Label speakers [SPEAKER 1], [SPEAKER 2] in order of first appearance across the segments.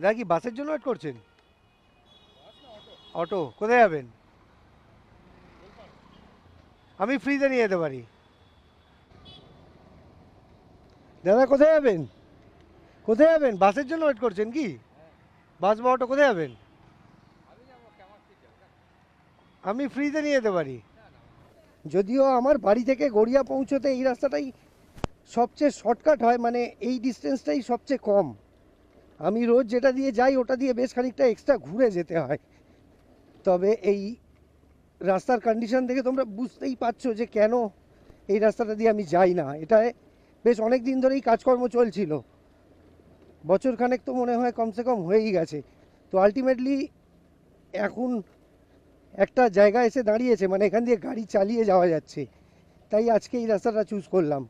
[SPEAKER 1] দাদা কি বাসের জন্য ওয়েট করছেন? অটো কোথায় যাবেন? আমি ফ্রিতে নিয়ে যেতে পারি। দাদা কোথায় যাবেন? কোথায় যাবেন? বাসের জন্য ওয়েট করছেন কি? বাস বা অটো কোথায় যাবেন? আমি ফ্রিতে নিয়ে যেতে পারি। যদিও আমার বাড়ি থেকে গড়িয়া পৌঁছতে এই রাস্তাটাই সবচেয়ে শর্টকাট হয়, মানে এই ডিস্টেন্সটাই সবচেয়ে কম। আমি রোজ যেটা দিয়ে যাই ওটা দিয়ে বেশ খানিকটা এক্সট্রা ঘুরে যেতে হয়। তবে এই রাস্তার কন্ডিশন দেখে তোমরা বুঝতেই পারছো যে কেন এই রাস্তাটা দিয়ে আমি যাই না। এটায় বেশ অনেক দিন ধরেই কাজকর্ম চলছিল, বছরখানেক তো মনে হয় কমসে কম হয়েই গেছে। তো আলটিমেটলি এখন একটা জায়গা এসে দাঁড়িয়েছে, মানে এখান দিয়ে গাড়ি চালিয়ে যাওয়া যাচ্ছে, তাই আজকে এই রাস্তাটা চুজ করলাম।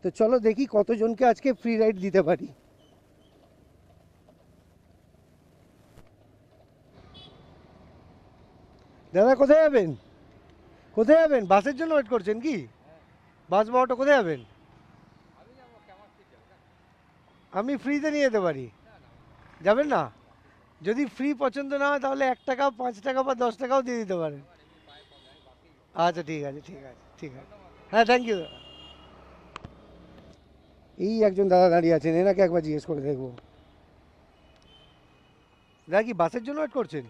[SPEAKER 1] তো চলো দেখি কতজনকে আজকে ফ্রি রাইড দিতে পারি। দাদা কোথায় যাবেন? কোথায় যাবেন? বাসের জন্য ওয়েট করছেন কি? বাস বা অটো কোথায় যাবেন? আমি ফ্রিতে নিয়ে যেতে পারি। যাবেন না? যদি ফ্রি পছন্দ না হয় তাহলে 1 টাকা, 5 টাকা বা 10 টাকাও দিয়ে দিতে পারেন। আচ্ছা ঠিক আছে, ঠিক আছে, ঠিক আছে। হ্যাঁ, থ্যাংক ইউ দাদা। এই একজন দাদা দাঁড়িয়ে আছেন, এনাকে একবার জিজ্ঞেস করে দেখবো। দাদা কি বাসের জন্য ওয়েট করছেন?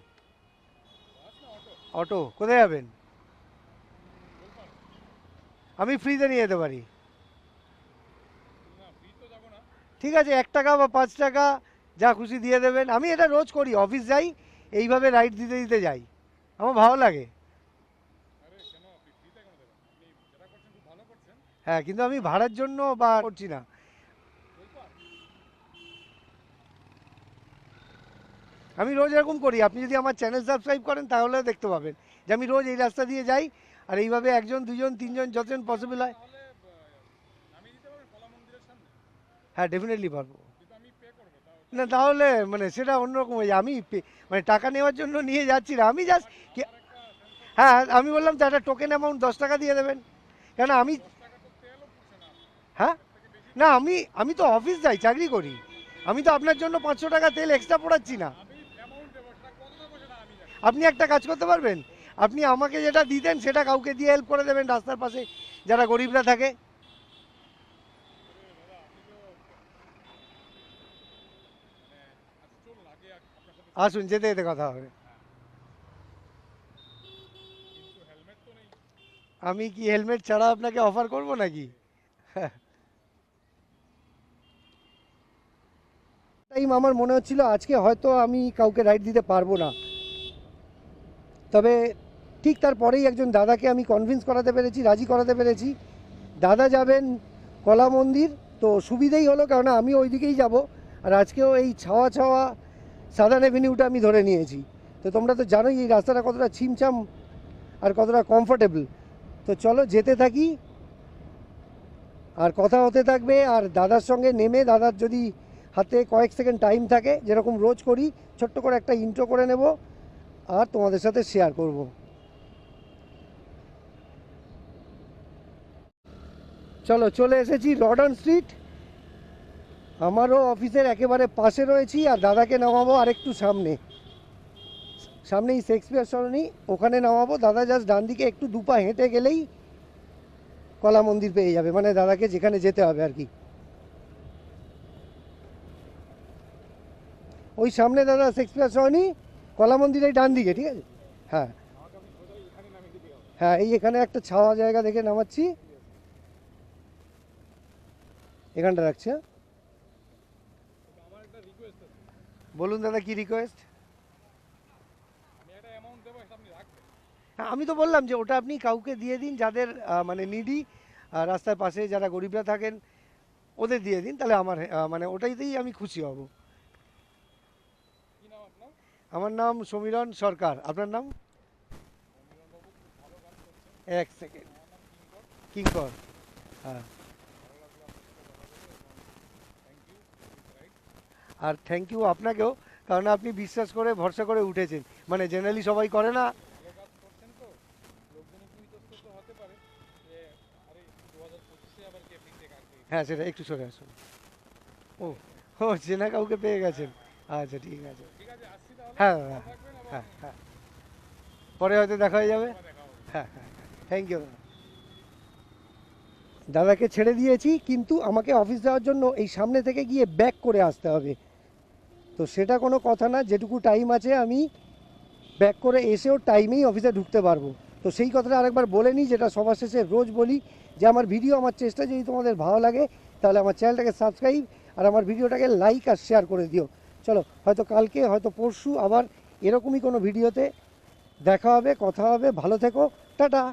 [SPEAKER 1] অটো কোথায় যাবেন? আমি ফ্রিতে নিয়ে যেতে পারি। ঠিক আছে, 1 টাকা বা 5 টাকা যা খুশি দিয়ে দেবেন। আমি এটা রোজ করি, অফিস যাই এইভাবে রাইড দিতে দিতে যাই, আমার ভালো লাগে। হ্যাঁ, কিন্তু আমি ভাড়ার জন্য বা করছি না। আমি রোজ এরকম করি, আপনি যদি আমার চ্যানেল সাবস্ক্রাইব করেন তাহলে দেখতে পাবেন যে আমি রোজ এই রাস্তা দিয়ে যাই। আর এইভাবে একজন, দুজন, তিনজন, যতজন পসিবল হয়। হ্যাঁ, ডেফিনেটলি পারবো। না তাহলে মানে সেটা অন্যরকম হয়ে যায়। আমি মানে টাকা নেওয়ার জন্য নিয়ে যাচ্ছি না, আমি জাস্ট। হ্যাঁ, আমি বললাম তো একটা টোকেন অ্যামাউন্ট 10 টাকা দিয়ে দেবেন, কেন আমি। হ্যাঁ, না আমি আমি তো অফিস যাই, চাকরি করি। আমি তো আপনার জন্য 500 টাকা তেল এক্সট্রা পোড়াচ্ছি না। আপনি একটা কাজ করতে পারবেন, আপনি আমাকে যেটা দিতেন সেটা কাউকে দিয়ে হেল্প করে দেবেন রাস্তার পাশে যারা গরিবরা থাকে। আসুন, যেতে যেতে কথা হবে। আমি কি হেলমেট ছাড়া আপনাকে অফার করব নাকি? টাইম আমার মনে হচ্ছিল আজকে হয়তো আমি কাউকে রাইড দিতে পারবো না, তবে ঠিক তারপরেই একজন দাদাকে আমি কনভিন্স করাতে পেরেছি, রাজি করাতে পেরেছি। দাদা যাবেন কলা মন্দির, তো সুবিধেই হলো, কারণ আমি ওই দিকেই যাব। আর আজকেও এই ছাওয়া ছাওয়া সাদার্ন অ্যাভিনিউটা আমি ধরে নিয়েছি। তো তোমরা তো জানোই এই রাস্তাটা কতটা ছিমছাম আর কতটা কমফোর্টেবল। তো চলো যেতে থাকি, আর কথা হতে থাকবে। আর দাদার সঙ্গে নেমে, দাদার যদি হাতে কয়েক সেকেন্ড টাইম থাকে, যেরকম রোজ করি, ছোট্ট করে একটা ইন্ট্রো করে নেব আর তোমাদের সাথে শেয়ার করব। চলো, চলে এসেছি রডন স্ট্রিট। আমারও অফিসের একেবারে পাশে রয়েছি, আর দাদাকে নামাবো আর একটু সামনে, সামনেই শেক্সপিয়ার সরণি, ওখানে নামাবো। দাদা জাস্ট ডান দিকে একটু দুপা হেঁটে গেলেই কলা মন্দির পেয়ে যাবে, মানে দাদাকে যেখানে যেতে হবে আর কি। ওই সামনে দাদা শেক্সপিয়ার সরণি, কলা মন্দিরের ডান দিকে, ঠিক আছে। হ্যাঁ, হ্যাঁ, এই এখানে একটা ছাওয়া জায়গা দেখে নামাচ্ছি, এখানটা রাখছি। হ্যাঁ, বলুন দাদা, কি রিকোয়েস্ট? হ্যাঁ, আমি তো বললাম যে ওটা আপনি কাউকে দিয়ে দিন যাদের মানে নিডি, রাস্তার পাশে যারা গরিবরা থাকেন ওদের দিয়ে দিন, তাহলে আমার মানে ওটাইতেই আমি খুশি হব। আমার নাম সমীরণ সরকার, আপনার নাম? এক সেকেন্ড। কিঙ্কর। হ্যাঁ। আর থ্যাংক ইউ আপনাকেও, কারণ আপনি বিশ্বাস করে ভরসা করে উঠেছেন, মানে জেনারেলি সবাই করে না। হ্যাঁ, সেটা একটু সরে আসুন। ও, ও চেনা কাউকে পেয়ে গেছেন, আচ্ছা ঠিক আছে। হ্যাঁ দাদা, হ্যাঁ হ্যাঁ, পরে হয়তো দেখা হয়ে যাবে। হ্যাঁ হ্যাঁ, থ্যাংক ইউ দাদা। দাদাকে ছেড়ে দিয়েছি, কিন্তু আমাকে অফিস যাওয়ার জন্য এই সামনে থেকে গিয়ে ব্যাক করে আসতে হবে। তো সেটা কোনো কথা না, যেটুকু টাইম আছে আমি ব্যাক করে এসেও টাইমেই অফিসে ঢুকতে পারবো। তো সেই কথাটা আরেকবার বলে নিই, যেটা সবার শেষে রোজ বলি, যে আমার ভিডিও, আমার চেষ্টা যদি তোমাদের ভালো লাগে তাহলে আমার চ্যানেলটাকে সাবস্ক্রাইব আর আমার ভিডিওটাকে লাইক আর শেয়ার করে দিও। চলো, হয়তো কালকে, হয়তো পরশু আবার এরকমই কোনো ভিডিওতে দেখা হবে, কথা হবে। ভালো থেকো, টাটা।